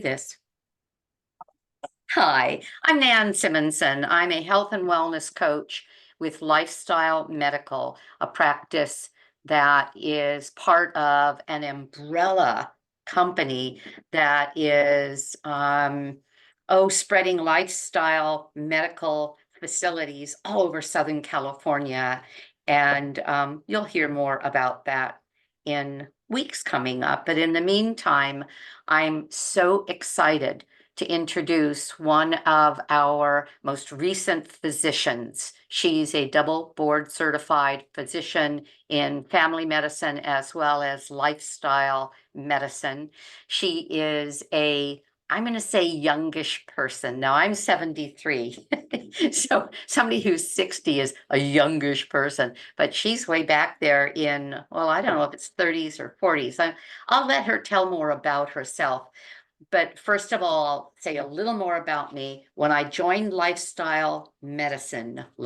This. Hi, I'm Nan Simonson. I'm a health and wellness coach with Lifestyle Medical, a practice that is part of an umbrella company that is spreading lifestyle medical facilities all over Southern California. And you'll hear more about that in weeks coming up. But in the meantime, I'm so excited to introduce one of our most recent physicians. She's a double board certified physician in family medicine as well as lifestyle medicine. She is I'm going to say youngish person. Now I'm 73. So somebody who's 60 is a youngish person, but she's way back there in, well, I don't know if it's 30s or 40s. I'll let her tell more about herself. But first of all, I'll say a little more about me. When I joined lifestyle medical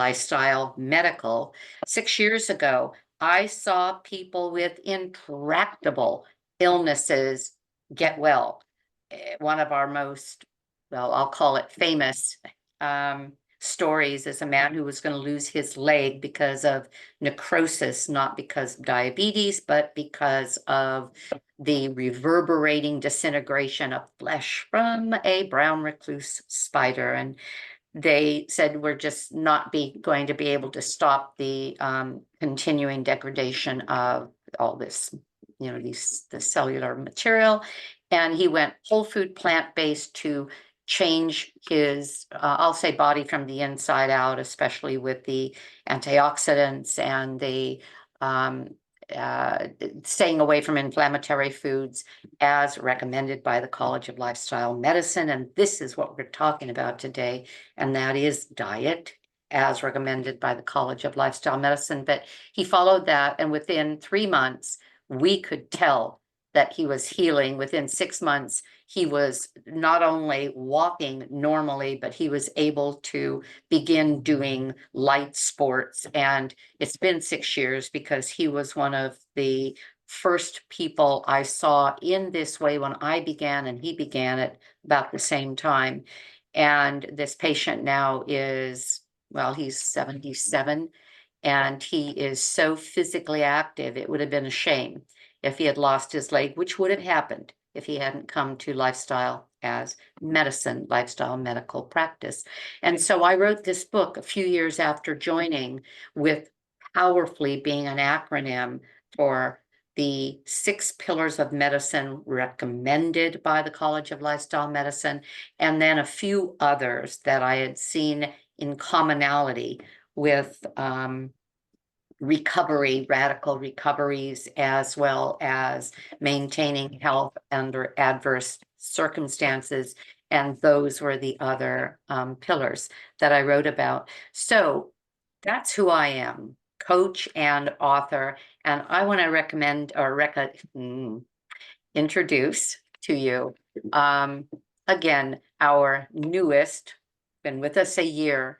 6 years ago, I saw people with intractable illnesses get well. One of our most, well, I'll call it famous stories is a man who was going to lose his leg because of necrosis, not because of diabetes, but because of the reverberating disintegration of flesh from a brown recluse spider. And they said, we're just not going to be able to stop the continuing degradation of all this, the cellular material. And he went whole food plant-based to change his, I'll say, body from the inside out, especially with the antioxidants and the staying away from inflammatory foods as recommended by the College of Lifestyle Medicine. And this is what we're talking about today, and that is diet as recommended by the College of Lifestyle Medicine. But he followed that, and within 3 months, we could tell that he was healing. Within 6 months, he was not only walking normally, but he was able to begin doing light sports. And it's been 6 years because he was one of the first people I saw in this way when I began, and he began at about the same time. And this patient now is, well, he's 77, and he is so physically active, it would have been a shame if he had lost his leg, which would have happened if he hadn't come to lifestyle as medicine, lifestyle medical practice. And so I wrote this book a few years after joining, with powerfully being an acronym for the 6 pillars of medicine recommended by the College of Lifestyle Medicine, and then a few others that I had seen in commonality with recovery, radical recoveries, as well as maintaining health under adverse circumstances. And those were the other pillars that I wrote about. So that's who I am, coach and author. And I want to recommend or introduce to you, again, our newest, been with us a year,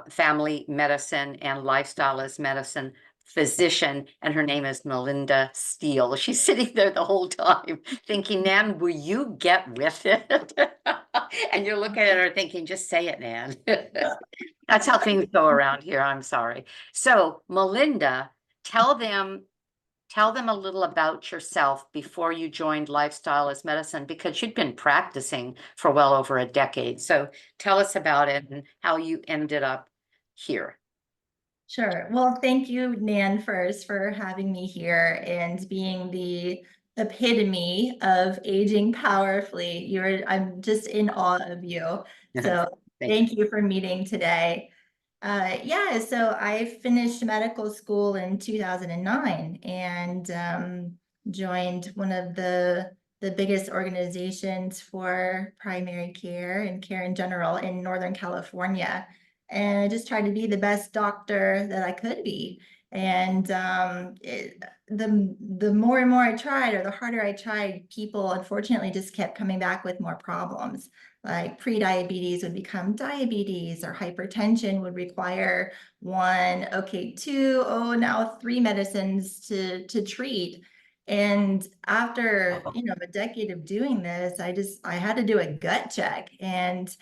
family medicine and lifestyle as medicine physician, and her name is Melinda Steele. She's sitting there the whole time thinking, Nan, will you get with it? And you're looking at her thinking, just say it, Nan. That's how things go around here. I'm sorry. So Melinda, tell them a little about yourself before you joined Lifestyle as Medicine, because you'd been practicing for well over a decade. So tell us about it and how you ended up here. Sure. Well, thank you, Nan, first for having me here and being the epitome of aging powerfully. I'm just in awe of you. So thank you for meeting today. Yeah, so I finished medical school in 2009 and joined one of the biggest organizations for primary care and care in general in Northern California. And I just tried to be the best doctor that I could be. And the more and more I tried, or the harder I tried, people unfortunately just kept coming back with more problems. Like pre-diabetes would become diabetes, or hypertension would require 1, okay, 2, oh, now 3 medicines to treat. And after, a decade of doing this, I had to do a gut check and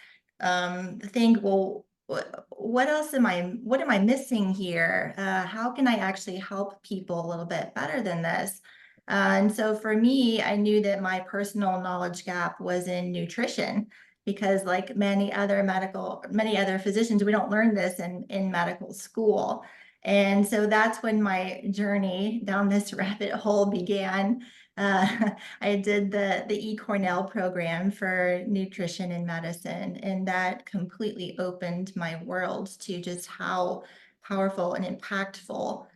think, well, what else what am I missing here? How can I actually help people a little bit better than this? And so for me, I knew that my personal knowledge gap was in nutrition, because like many other physicians, we don't learn this in medical school. And so that's when my journey down this rabbit hole began. I did the Cornell program for nutrition and medicine, and that completely opened my world to just how powerful and impactful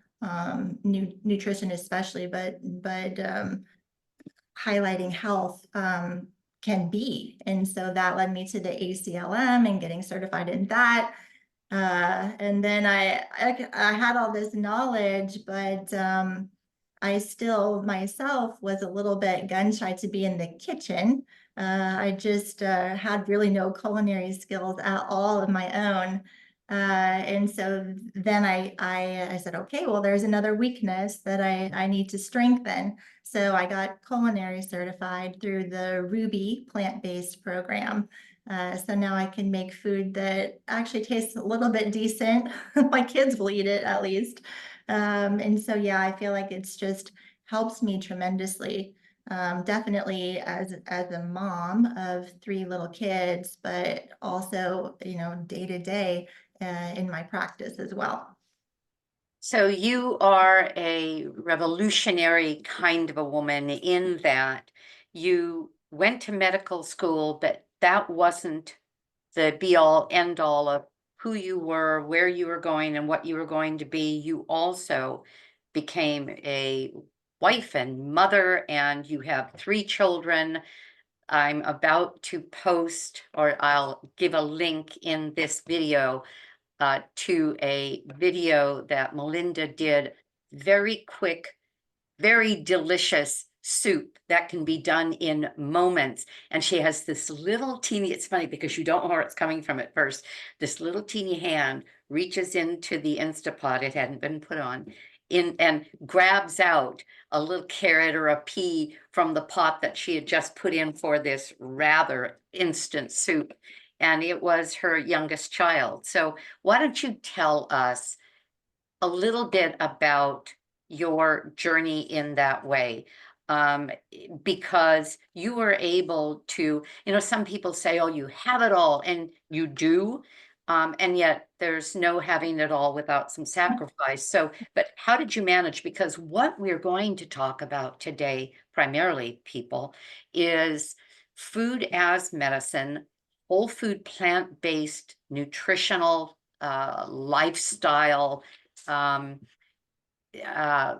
nutrition, especially, but highlighting health can be. And so that led me to the ACLM and getting certified in that. And then I had all this knowledge, but I still myself was a little bit gun shy to be in the kitchen. I just had really no culinary skills at all of my own. And so then I said, okay, well, there's another weakness that I need to strengthen. So I got culinary certified through the Ruby plant-based program. So now I can make food that actually tastes a little bit decent. My kids will eat it at least. And so, yeah, I feel like it's just helps me tremendously. Definitely as a mom of 3 little kids, but also, day to day in my practice as well. So you are a revolutionary kind of a woman in that you went to medical school, but that wasn't the be all end all of who you were, where you were going, and what you were going to be. You also became a wife and mother, and you have 3 children. I'm about to post, or I'll give a link in this video to a video that Melinda did, very quick, very delicious soup that can be done in moments. And she has this little teeny, it's funny because you don't know where it's coming from at first. This little teeny hand reaches into the Instapot, it hadn't been put on, and grabs out a little carrot or a pea from the pot that she had just put in for this rather instant soup. And it was her youngest child. So why don't you tell us a little bit about your journey in that way? Because you were able to, some people say, oh, you have it all, and you do. And yet there's no having it all without some sacrifice. So, but how did you manage? Because what we're going to talk about today, primarily, people, is food as medicine, whole food, plant-based, nutritional lifestyle um, uh,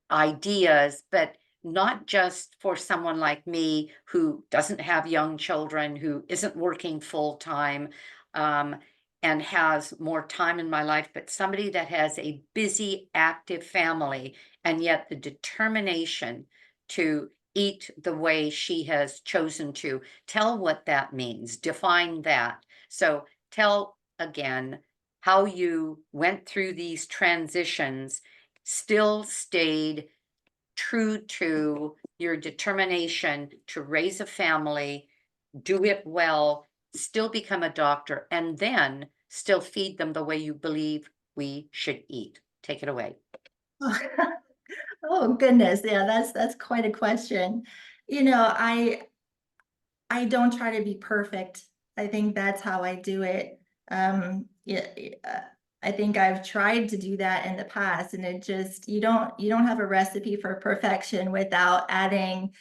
ideas, but not just for someone like me who doesn't have young children, who isn't working full time, um, and has more time in my life, but somebody that has a busy, active family, and yet the determination to eat the way she has chosen to. Tell what that means, define that. So tell again how you went through these transitions, still stayed true to your determination to raise a family, do it well, still become a doctor, and then still feed them the way you believe we should eat. Take it away. Oh goodness, yeah, that's quite a question. You know, I don't try to be perfect. I think that's how I do it. Yeah, I think I've tried to do that in the past, and it just you don't have a recipe for perfection without adding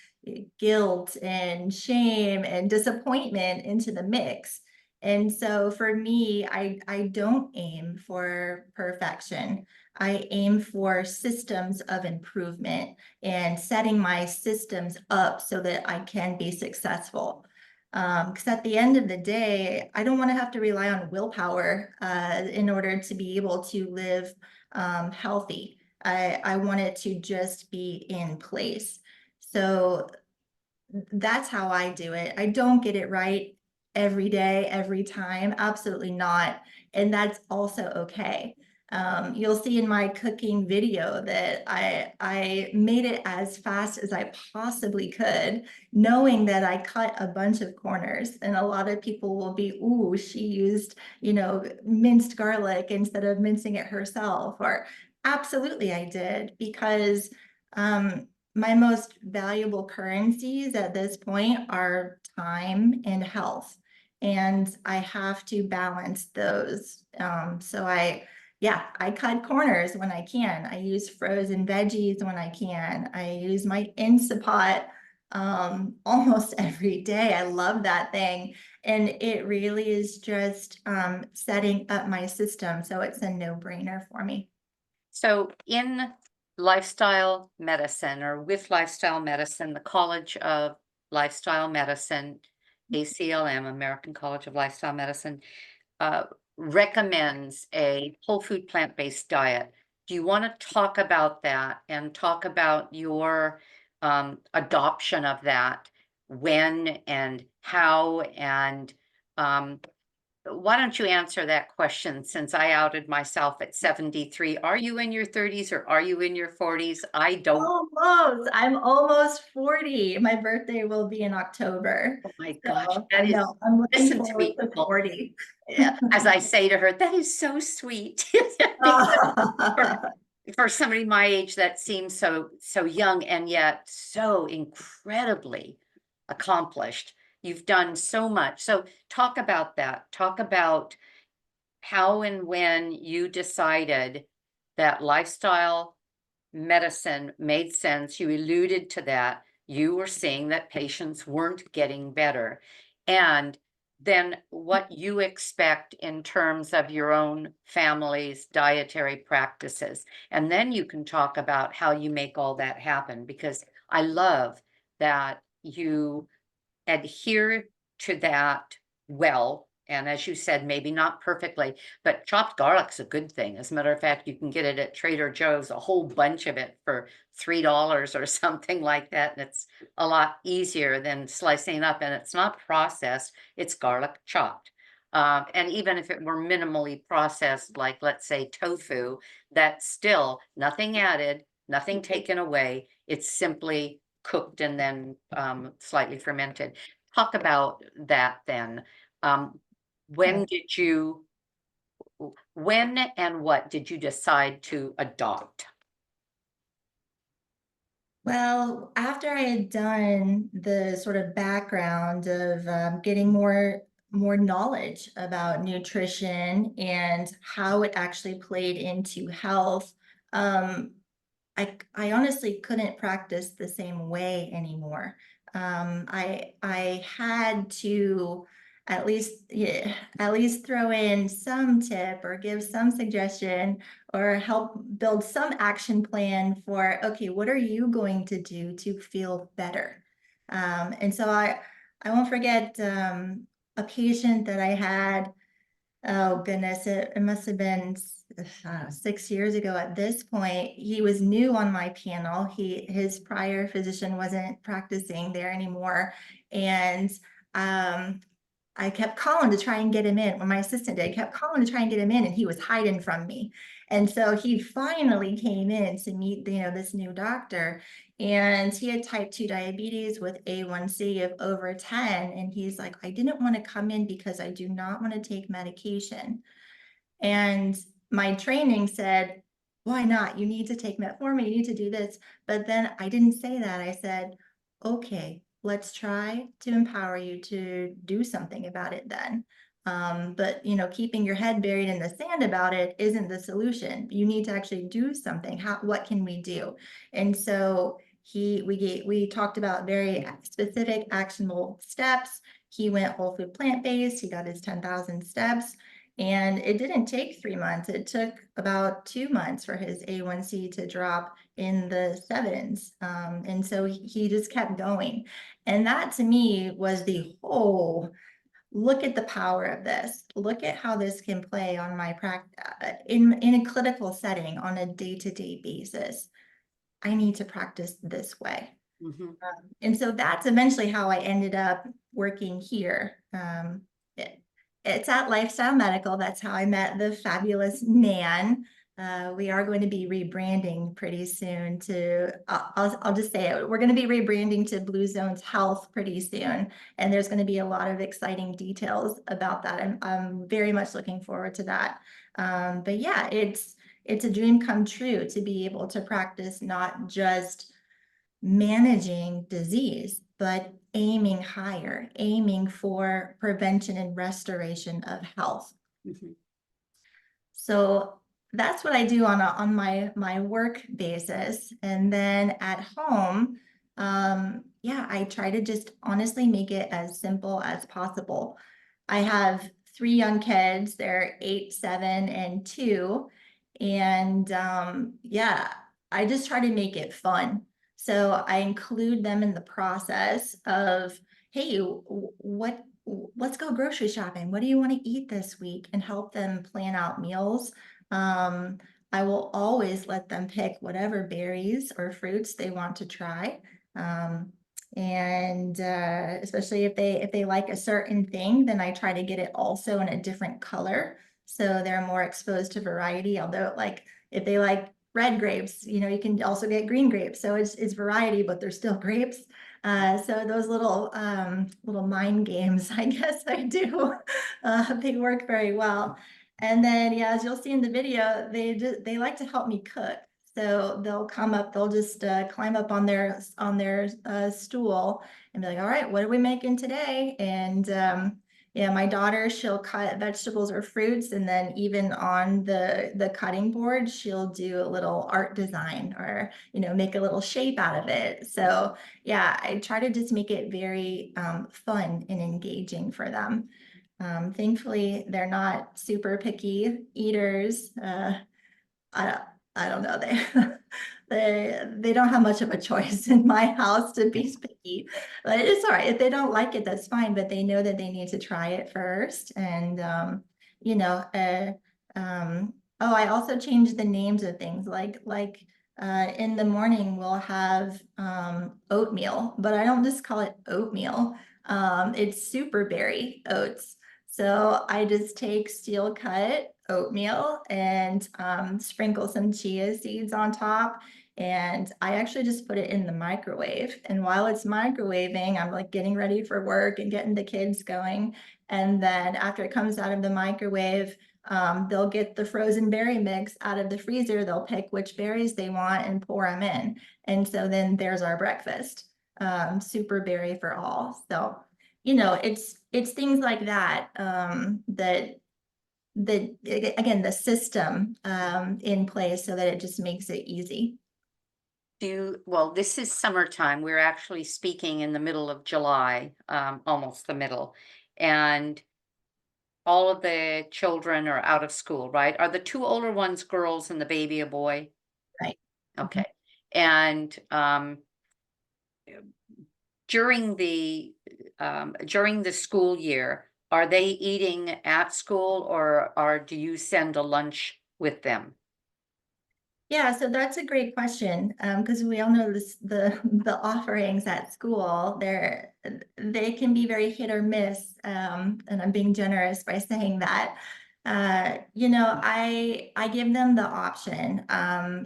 guilt and shame and disappointment into the mix. And so for me, I don't aim for perfection. I aim for systems of improvement and setting my systems up so that I can be successful. Because at the end of the day, I don't want to have to rely on willpower in order to be able to live healthy. I want it to just be in place. So that's how I do it. I don't get it right every day, every time. Absolutely not. And that's also okay. You'll see in my cooking video that I made it as fast as I possibly could, knowing that I cut a bunch of corners. And a lot of people will be, ooh, she used, minced garlic instead of mincing it herself. Or absolutely I did, because my most valuable currencies at this point are time and health. And I have to balance those. Yeah, I cut corners when I can. I use frozen veggies when I can. I use my Instapot almost every day. I love that thing. And it really is just setting up my system. So it's a no-brainer for me. So in lifestyle medicine, or with lifestyle medicine, the College of Lifestyle Medicine, ACLM, American College of Lifestyle Medicine, recommends a whole food plant-based diet. Do you want to talk about that and talk about your adoption of that, when and how, and why don't you answer that question, since I outed myself at 73? Are you in your 30s or are you in your 40s? I don't. Almost. I'm almost 40. My birthday will be in October. Oh my gosh, So I that is, know I'm looking listen to forward me, to people. 40. Yeah, as I say to her, that is so sweet. Because for somebody my age, that seems so young and yet so incredibly accomplished. You've done so much. So talk about that. Talk about how and when you decided that lifestyle medicine made sense. You alluded to that. You were seeing that patients weren't getting better. And then what you expect in terms of your own family's dietary practices. And then you can talk about how you make all that happen, because I love that you adhere to that well. And as you said, maybe not perfectly, but chopped garlic's a good thing. As a matter of fact, you can get it at Trader Joe's, a whole bunch of it for $3 or something like that. And it's a lot easier than slicing it up, and it's not processed, it's garlic chopped. And even if it were minimally processed, like let's say tofu, that's still nothing added, nothing taken away. It's simply cooked and then slightly fermented. Talk about that then. When did you, when and what did you decide to adopt? Well, after I had done the sort of background of getting more knowledge about nutrition and how it actually played into health, um, I honestly couldn't practice the same way anymore. I had to at least, yeah, at least throw in some tip or give some suggestion or help build some action plan for, okay, what are you going to do to feel better? And so I won't forget a patient that I had. Oh goodness, it must have been 6 years ago at this point. He was new on my panel. His prior physician wasn't practicing there anymore. And I kept calling to try and get him in. When my assistant did, kept calling to try and get him in, and he was hiding from me. And so he finally came in to meet, this new doctor. And he had type 2 diabetes with A1C of over 10. And he's like, I didn't want to come in because I do not want to take medication. And my training said, why not? You need to take metformin, you need to do this. But then I didn't say that. I said, okay, let's try to empower you to do something about it then. But keeping your head buried in the sand about it isn't the solution. You need to actually do something. What can we do? And so we talked about very specific actionable steps. He went whole food plant-based, he got his 10,000 steps. And it didn't take 3 months. It took about 2 months for his A1C to drop in the sevens. And so he just kept going. And that to me was the whole, look at the power of this. Look at how this can play on my practice in a clinical setting on a day-to-day basis. I need to practice this way. Mm-hmm. And so that's eventually how I ended up working here. It's at Lifestyle Medical. That's how I met the fabulous Nan. We are going to be rebranding pretty soon to, I'll just say it, we're going to be rebranding to Blue Zones Health pretty soon. And there's going to be a lot of exciting details about that. I'm very much looking forward to that. But yeah, it's a dream come true to be able to practice not just managing disease, but aiming higher, aiming for prevention and restoration of health. Mhm. So that's what I do on my work basis. And then at home, yeah, I try to just honestly make it as simple as possible. I have 3 young kids. They're 8, 7, and 2. And yeah, I just try to make it fun. So I include them in the process of, hey, let's go grocery shopping. What do you want to eat this week? And help them plan out meals. Um, I will always let them pick whatever berries or fruits they want to try. And especially if they like a certain thing, then I try to get it also in a different color, so they're more exposed to variety. Although, like, if they like red grapes, you know, you can also get green grapes. So it's variety, but they're still grapes. So those little mind games, I guess I do, they work very well. And then, yeah, as you'll see in the video, they like to help me cook. So they'll come up, they'll just climb up on their stool and be like, all right, what are we making today? And yeah, my daughter, she'll cut vegetables or fruits, and then even on the cutting board, she'll do a little art design, or, you know, make a little shape out of it. So yeah, I try to just make it very fun and engaging for them. Thankfully, they're not super picky eaters. I I don't know. They don't have much of a choice in my house to be picky, but it's all right. If they don't like it, that's fine. But they know that they need to try it first. And you know, oh, I also changed the names of things. In the morning we'll have oatmeal, but I don't just call it oatmeal. It's super berry oats. So I just take steel cut oatmeal and sprinkle some chia seeds on top. And I actually just put it in the microwave. And while it's microwaving, I'm like getting ready for work and getting the kids going. And then after it comes out of the microwave, they'll get the frozen berry mix out of the freezer. They'll pick which berries they want and pour them in. And so then there's our breakfast, super berry for all. So, you know, it's things like that, that again, the system in place so that it just makes it easy. Well, this is summertime. We're actually speaking in the middle of July, almost the middle. And all of the children are out of school, right? Are the 2 older ones girls and the baby a boy? Right. Okay. And during the school year, are they eating at school, or do you send a lunch with them? Yeah, so that's a great question, because we all know the offerings at school, they can be very hit or miss, and I'm being generous by saying that. You know, I give them the option.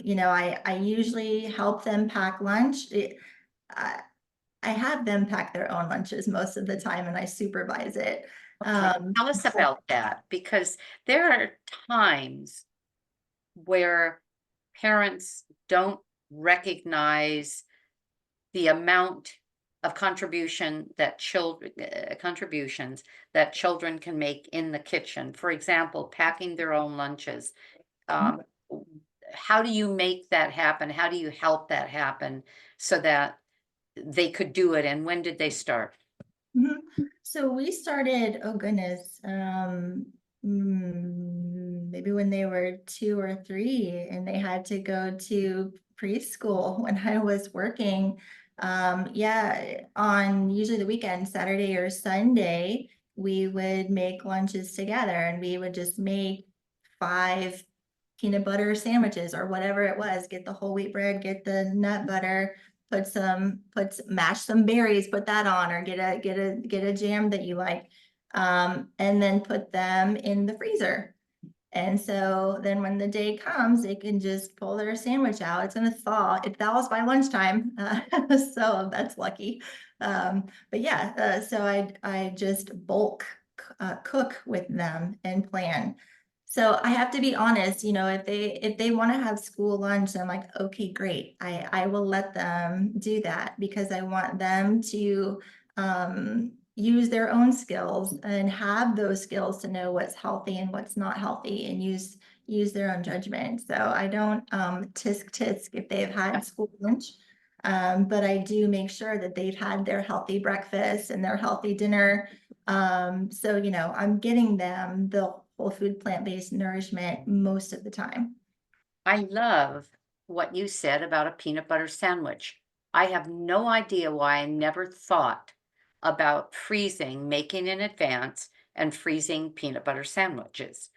You know, I usually help them pack lunch. I, I have them pack their own lunches most of the time, and I supervise it. Okay, tell us about that, because there are times where parents don't recognize the amount of contributions that children can make in the kitchen. For example, packing their own lunches. Um, how do you make that happen? How do you help that happen so that they could do it? And when did they start? Mhm. So we started, oh goodness, maybe when they were 2 or 3 and they had to go to preschool when I was working. Yeah, on usually the weekend, Saturday or Sunday, we would make lunches together, and we would just make 5 peanut butter sandwiches or whatever it was. Get the whole wheat bread, get the nut butter, mash some berries, put that on, or get a jam that you like, and then put them in the freezer. And so then when the day comes, they can just pull their sandwich out. It's gonna thaw. It thaws by lunchtime, so that's lucky. But yeah, so I just bulk cook with them and plan. So I have to be honest, you know, if they want to have school lunch, I'm like, okay, great. I will let them do that because I want them to use their own skills and have those skills to know what's healthy and what's not healthy and use their own judgment. So I don't tisk if they've had school lunch. But I do make sure that they've had their healthy breakfast and their healthy dinner. So, you know, I'm getting them the whole food plant-based nourishment most of the time. I love what you said about a peanut butter sandwich. I have no idea why I never thought about freezing, making in advance, and freezing peanut butter sandwiches.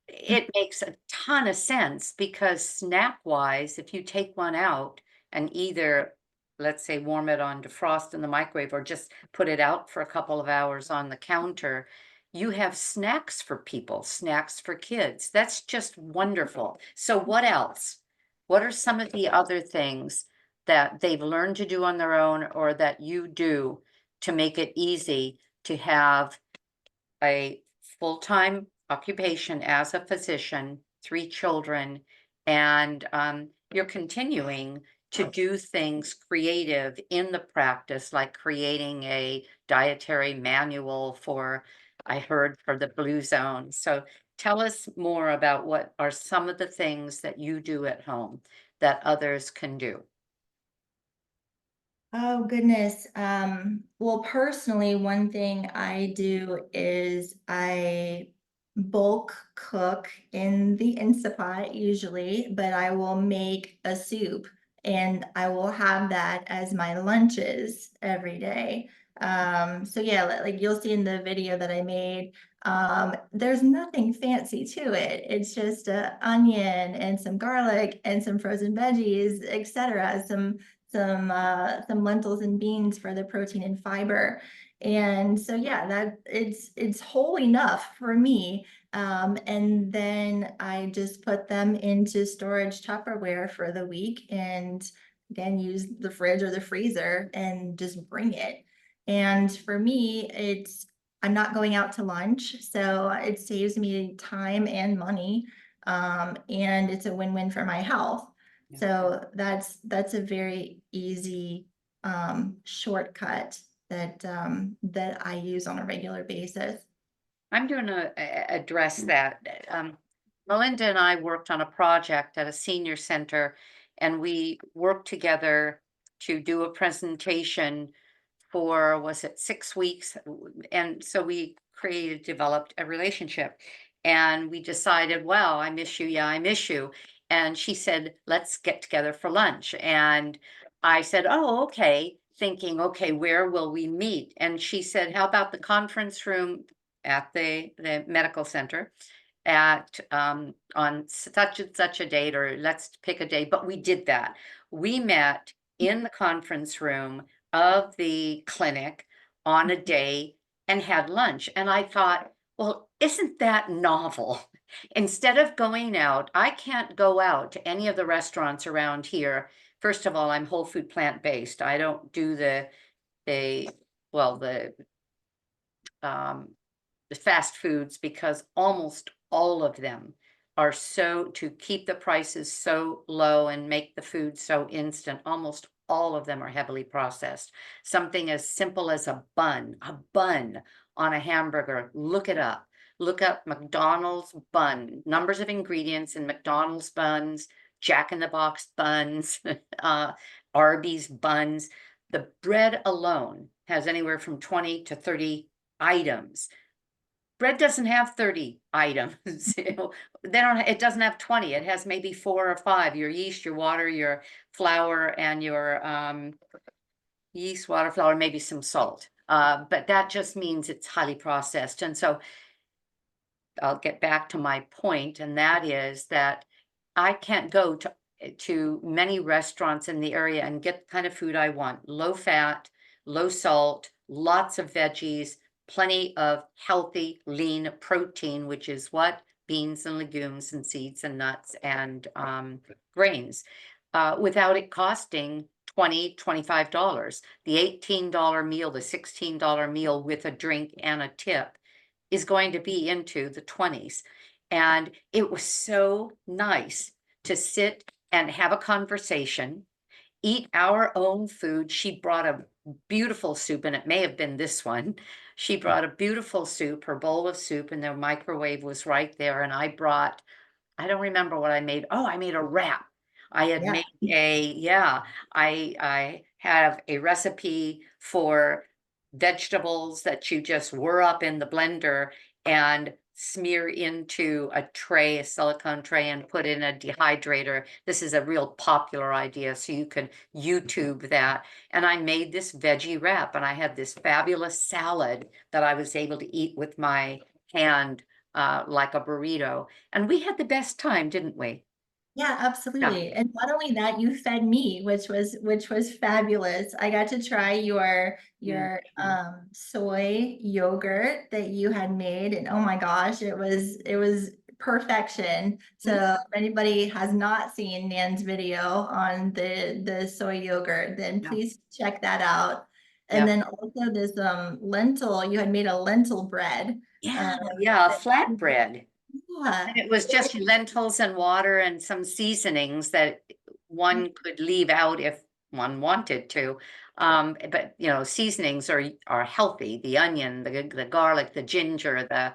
It makes a ton of sense because snack-wise, if you take one out and either, let's say, warm it on defrost in the microwave or just put it out for a couple of hours on the counter, you have snacks for people, snacks for kids. That's just wonderful. So what else? What are some of the other things that they've learned to do on their own or that you do to make it easy to have a full-time occupation as a physician, 3 children, and you're continuing to do things creative in the practice, like creating a dietary manual for, I heard, for the Blue Zone. So tell us more about what are some of the things that you do at home that others can do. Oh goodness. Well, personally, one thing I do is I bulk cook in the Instapot usually, but I will make a soup and I will have that as my lunches every day. So yeah, like you'll see in the video that I made, there's nothing fancy to it. It's just a onion and some garlic and some frozen veggies, etc. Some lentils and beans for the protein and fiber. And so yeah, that it's whole enough for me. And then I just put them into storage Tupperware for the week and again use the fridge or the freezer and just bring it. And for me, I'm not going out to lunch, so it saves me time and money. And it's a win-win for my health. Yeah. So that's a very easy shortcut that I use on a regular basis. I'm going to address that. Melinda and I worked on a project at a senior center, and we worked together to do a presentation for, was it 6 weeks? And so we developed a relationship, and we decided, wow, I miss you. Yeah, I miss you. And she said, let's get together for lunch. And I said, oh, okay, thinking, okay, where will we meet? And she said, how about the conference room at the medical center at on such and such a date, or let's pick a date. But we did that. We met in the conference room of the clinic on a day and had lunch. And I thought, well, isn't that novel? Instead of going out, I can't go out to any of the restaurants around here. First of all, I'm whole food plant-based. I don't do the well, um, the fast foods because almost all of them are so to keep the prices so low and make the food so instant. Almost all of them are heavily processed. Something as simple as a bun on a hamburger. Look it up. Look up McDonald's bun, numbers of ingredients in McDonald's buns, Jack in the Box buns, Arby's buns. The bread alone has anywhere from 20 to 30 items. Bread doesn't have 30 items. It doesn't have 20. It has maybe 4 or 5. Your yeast, your water, your flour, and your yeast, water, flour, maybe some salt. But that just means it's highly processed. And so I'll get back to my point, and that is that I can't go to many restaurants in the area and get the kind of food I want. Low fat, low salt, lots of veggies, plenty of healthy, lean protein, which is what? beans and legumes and seeds and nuts and grains, without it costing $20, $25. The $18 meal, the $16 meal with a drink and a tip is going to be into the 20s. And it was so nice to sit and have a conversation, eat our own food. She brought a beautiful soup, and it may have been this one. She brought a beautiful soup, her bowl of soup, and the microwave was right there. And I brought, I don't remember what I made. Oh, I made a wrap. I had Yeah. made I have a recipe for vegetables that you just whir up in the blender and smear into a tray, a silicone tray, and put in a dehydrator. This is a real popular idea, so you can YouTube that. And I made this veggie wrap, and I had this fabulous salad that I was able to eat with my hand, like a burrito. And we had the best time, didn't we? Yeah, Yeah. absolutely. And not only that, you fed me, which was fabulous. I got to try your Mhm. soy yogurt that you had made, and oh my gosh, it was perfection. Mhm. So if anybody has not seen Nan's video on the soy yogurt, then Yeah. please check that out. And Yeah. then also this lentil, you had made a lentil bread. Yeah. Um, Yeah. A that- flatbread. yeah. And it was just lentils and water and some seasonings that one could leave out if one wanted to. But you know, seasonings are healthy. The onion, the garlic, the ginger, the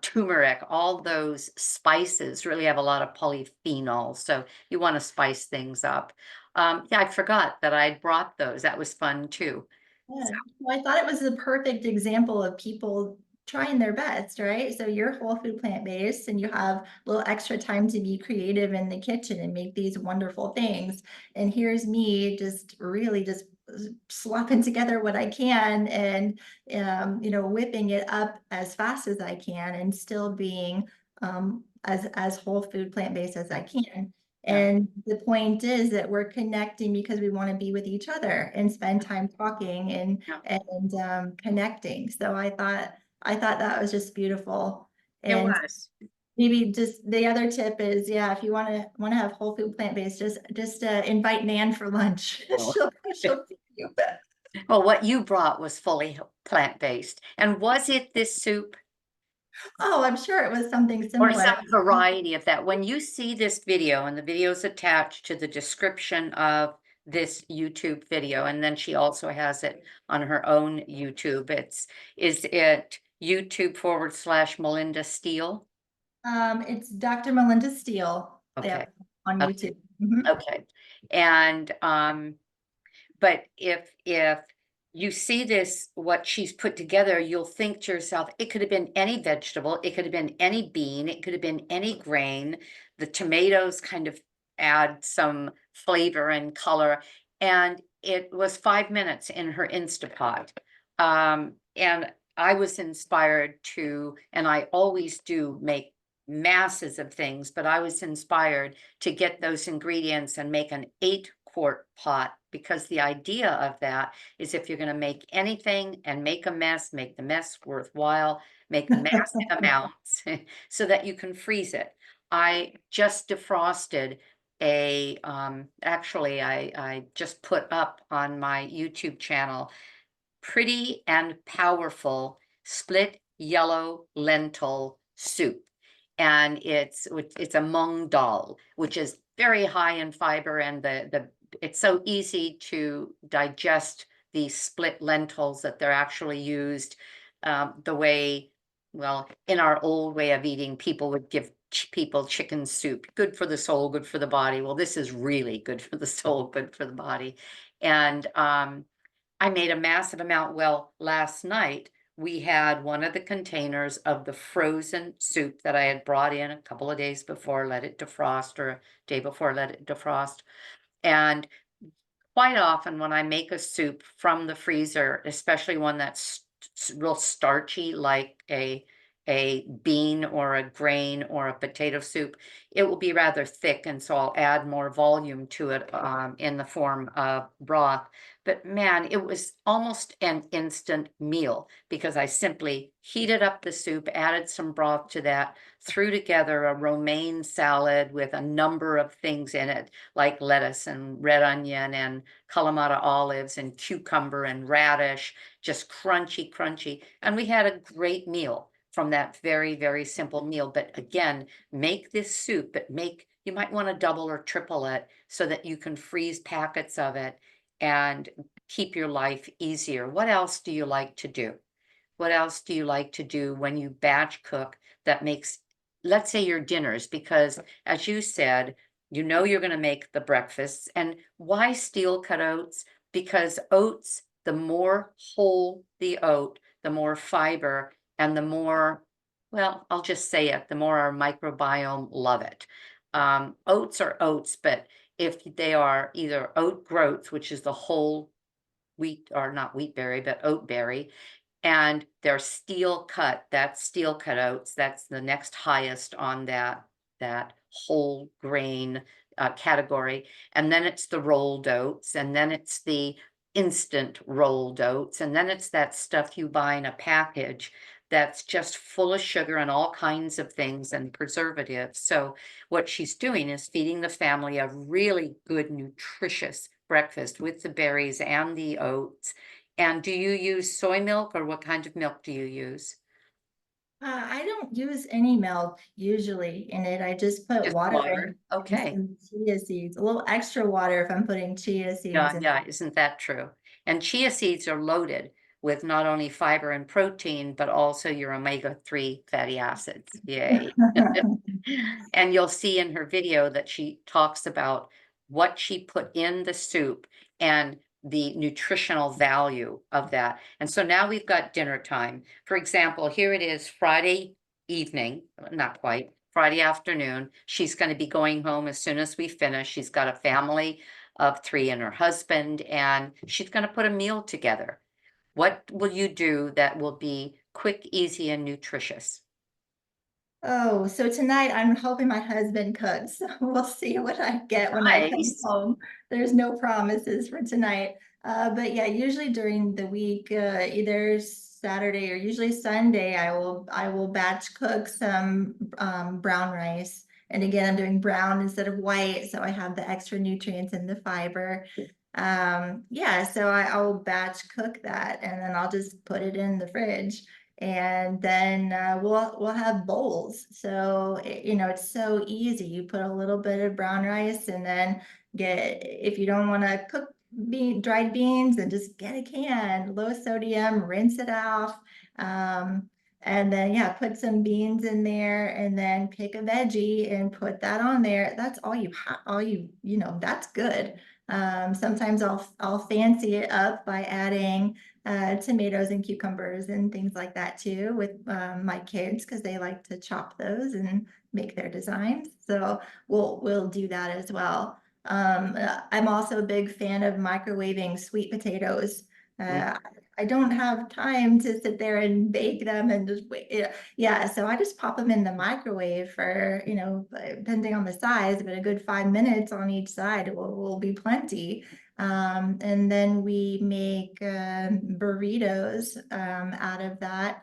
turmeric, all those spices really have a lot of polyphenols. So you want to spice things up. Yeah, I forgot that I brought those. That was fun too. Yeah, well, I thought it was the perfect example of people trying their best, right? So you're whole food plant-based and you have a little extra time to be creative in the kitchen and make these wonderful things. And here's me just really just slopping together what I can and whipping it up as fast as I can and still being as whole food plant-based as I can. Yeah, And the point is that we're connecting because we want to be with each other and spend time talking yeah, and connecting. So I thought that was just beautiful. it And was. maybe just the other tip is, yeah, if you want to have whole food plant-based, just invite Nan for lunch. Oh. She'll feed you. Well, what you brought was fully plant-based. And was it this soup Oh, I'm sure it was something or similar. some variety of that? When you see this video, and the video is attached to the description of this YouTube video, and then she also has it on her own YouTube. Is it YouTube/Melinda Steele? It's Dr. Melinda Steele. Okay, Yeah, on okay, YouTube. Mhm. okay. And but if you see this, what she's put together, you'll think to yourself, it could have been any vegetable, it could have been any bean, it could have been any grain. The tomatoes kind of add some flavor and color. And it was 5 minutes in her Instapot. And I was inspired to, and I always do make masses of things, but I was inspired to get those ingredients and make an 8-quart pot, because the idea of that is if you're going to make anything and make a mess, make the mess worthwhile, make massive amounts so that you can freeze it. I just defrosted actually I just put up on my YouTube channel pretty and powerful split yellow lentil soup. And it's a mung dal, which is very high in fiber, and it's so easy to digest these split lentils that they're actually used the way, well, in our old way of eating, people would give people chicken soup, good for the soul, good for the body. Well, this is really good for the soul, good for the body. And I made a massive amount. Well, last night we had one of the containers of the frozen soup that I had brought in a couple of days before, let it defrost, or a day before, let it defrost. And quite often when I make a soup from the freezer, especially one that's real starchy, like a bean or a grain or a potato soup, it will be rather thick, and so I'll add more volume to it in the form of broth. But man, it was almost an instant meal because I simply heated up the soup, added some broth to that, threw together a romaine salad with a number of things in it, like lettuce and red onion and Kalamata olives and cucumber and radish, just crunchy, crunchy. And we had a great meal from that very, very simple meal. But again, make this soup, but you might want to double or triple it so that you can freeze packets of it and keep your life easier. What else do you like to do? What else do you like to do when you batch cook that makes, let's say, your dinners? Because as you said, you know you're going to make the breakfasts. And why steel cut oats? Because oats, the more whole the oat, the more fiber, and the more, well, I'll just say it, the more our microbiome love it. Oats are oats, but if they are either oat groats, which is the whole wheat, or not wheat berry, but oat berry, and they're steel cut, that's steel cut oats, that's the next highest on that whole grain category. And then it's the rolled oats, and then it's the instant rolled oats, and then it's that stuff you buy in a package that's just full of sugar and all kinds of things and preservatives. So what she's doing is feeding the family a really good, nutritious breakfast with the berries and the oats. And do you use soy milk, or what kind of milk do you use? I don't use any milk usually in it. I just put Just water water? in and Okay. some chia seeds, a little extra water if I'm putting chia seeds Yeah, in. yeah, isn't that true? And chia seeds are loaded with not only fiber and protein, but also your omega-3 fatty acids. Yay. And you'll see in her video that she talks about what she put in the soup and the nutritional value of that. And so now we've got dinner time. For example, here it is Friday evening, not quite, Friday afternoon. She's going to be going home as soon as we finish. She's got a family of 3 and her husband, and she's going to put a meal together. What will you do that will be quick, easy, and nutritious? Oh, so tonight I'm hoping my husband cooks. So we'll see what I get when I come Nice. home. There's no promises for tonight. But yeah, usually during the week, either Saturday or usually Sunday, I will batch cook some brown rice. And again, I'm doing brown instead of white, so I have the extra nutrients and the fiber. Yeah, so I'll batch cook that and then I'll just put it in the fridge. And then we'll have bowls. So it's so easy. You put a little bit of brown rice and then if you don't want to cook dried beans, and just get a can, low sodium, rinse it off. And then yeah, put some beans in there and then pick a veggie and put that on there. That's all you have, that's good. Sometimes I'll fancy it up by adding tomatoes and cucumbers and things like that too with my kids, because they like to chop those and make their designs. So we'll do that as well. I'm also a big fan of microwaving sweet potatoes. Mm. Uh, I don't have time to sit there and bake them and just wait. Yeah, so I just pop them in the microwave for, depending on the size, but a good 5 minutes on each side will be plenty. And then we make burritos out of that.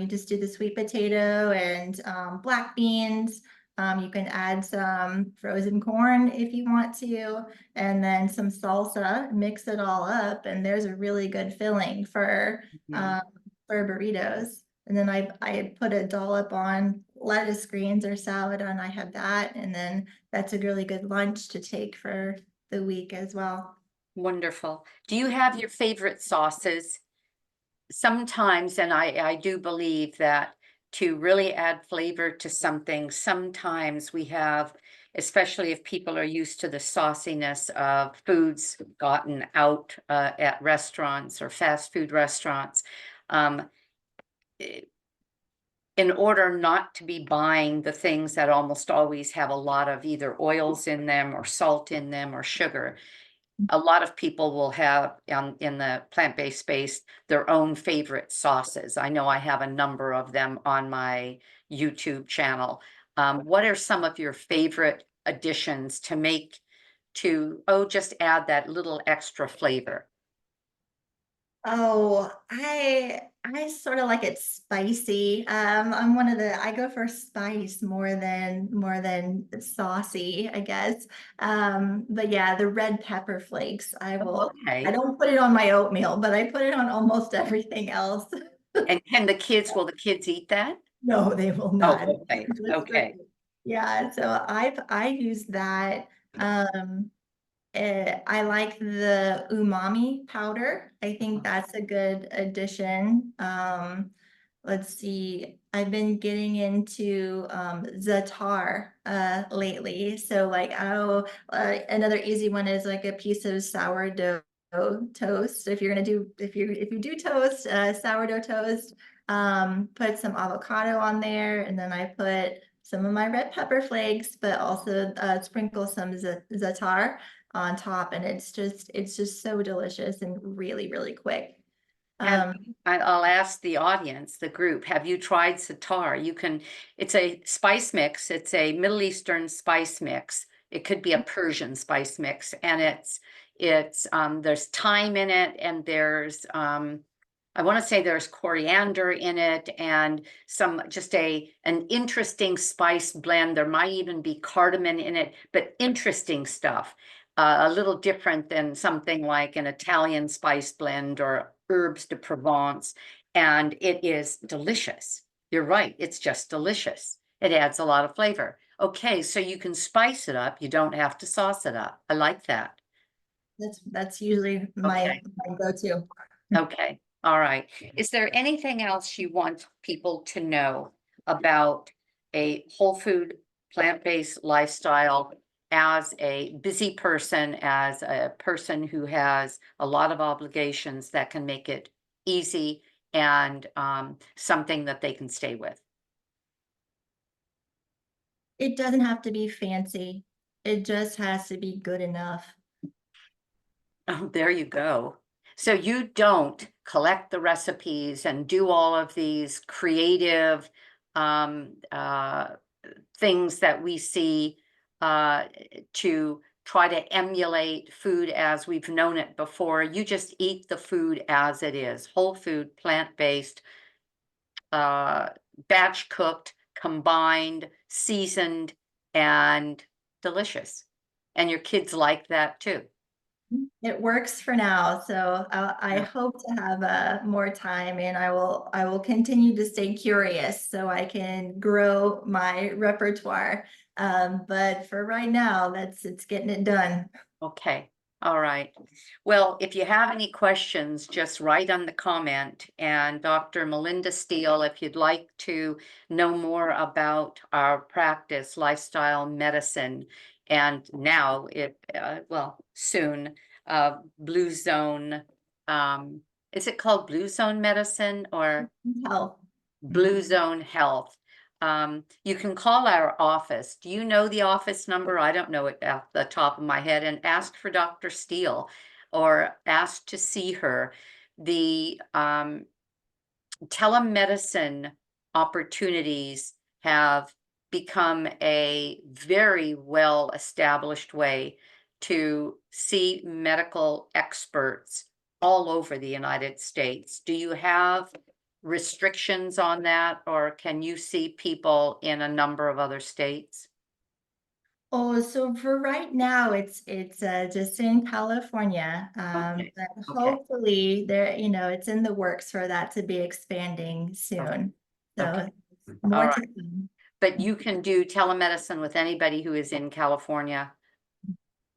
You just do the sweet potato and black beans. You can add some frozen corn if you want to, and then some salsa, mix it all up, and there's a really good filling Mhm. um, for burritos. And then I put a dollop on lettuce greens or salad, and I have that, and then that's a really good lunch to take for the week as well. Wonderful. Do you have your favorite sauces? Sometimes, and I do believe that to really add flavor to something, sometimes we have, especially if people are used to the sauciness of foods gotten out at restaurants or fast food restaurants, um, i- in order not to be buying the things that almost always have a lot of either oils in them or salt in them or sugar, a lot of people will have in the plant-based space their own favorite sauces. I know I have a number of them on my YouTube channel. What are some of your favorite additions to make just add that little extra flavor? Oh, I sort of like it spicy. I go for spice more than saucy, I guess. But yeah, the red pepper flakes. I Okay. don't put it on my oatmeal, but I put it on almost everything else. And will the kids eat that? No, they will Oh, not. okay, Just for okay. me. Yeah, so I use that. I like the umami powder. I think that's a good addition. Let's see. I've been getting into za'atar lately. So like, another easy one is like a piece of sourdough toast. If you do toast, sourdough toast, put some avocado on there, and then I put some of my red pepper flakes, but also sprinkle some za'atar on top, and it's just so delicious and really, really quick. And Um, I'll ask the audience, the group, have you tried sitar? It's a spice mix. It's a Middle Eastern spice mix. It could be a Persian spice mix, and there's thyme in it, and I want to say there's coriander in it, and an interesting spice blend. There might even be cardamom in it, but interesting stuff. A little different than something like an Italian spice blend or herbs de Provence, and it is delicious. You're right, it's just delicious. It adds a lot of flavor. Okay, so you can spice it up. You don't have to sauce it up. I like that. that's usually my Okay, my go-to. okay, all right. Is there anything else you want people to know about a whole food, plant-based lifestyle as a busy person, as a person who has a lot of obligations that can make it easy and something that they can stay with? It doesn't have to be fancy. It just has to be good enough. Oh, there you go. So you don't collect the recipes and do all of these creative um, uh, things that we see uh, to try to emulate food as we've known it before. You just eat the food as it is, whole food, plant-based, uh, batch cooked, combined, seasoned, and delicious. And your kids like that too. It works for now, so I Yeah. hope to have more time, and I will continue to stay curious so I can grow my repertoire. But for right now, it's getting it done. Okay, all right. Well, if you have any questions, just write on the comment. And Dr. Melinda Steele, if you'd like to know more about our practice, lifestyle medicine, and now soon, Blue Zone, is it called Blue Zone Medicine or? Health. Blue Zone Health. You can call our office. Do you know the office number? I don't know it at the top of my head, and ask for Dr. Steele or ask to see her. The telemedicine opportunities have become a very well established way to see medical experts all over the United States. Do you have restrictions on that, or can you see people in a number of other states? Oh, so for right now, it's just in California. Okay, But okay, hopefully it's in the works for that to be expanding okay, soon. okay. So All more to right. come. But you can do telemedicine with anybody who is in California.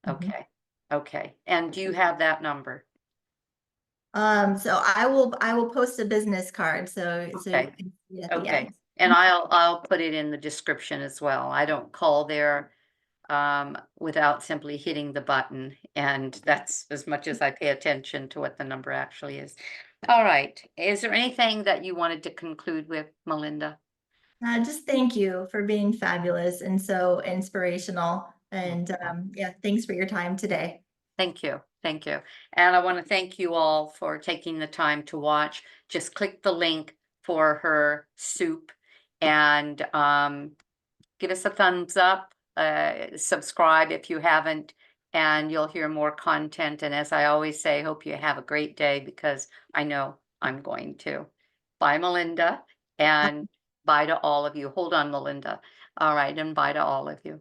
Mhm. Okay, okay. And do you have that number? So I will post a business card so you Okay, can see it at the okay. end. And I'll put it in the description as well. I don't call there without simply hitting the button, and that's as much as I pay attention to what the number actually is. All right. Is there anything that you wanted to conclude with, Melinda? Just thank you for being fabulous and so inspirational. And yeah, thanks for your time today. Thank you. Thank you. And I want to thank you all for taking the time to watch. Just click the link for her soup and give us a thumbs up, subscribe if you haven't, and you'll hear more content. And as I always say, hope you have a great day because I know I'm going to. Bye, Melinda, and bye to all of you. Hold on, Melinda. All right, and bye to all of you.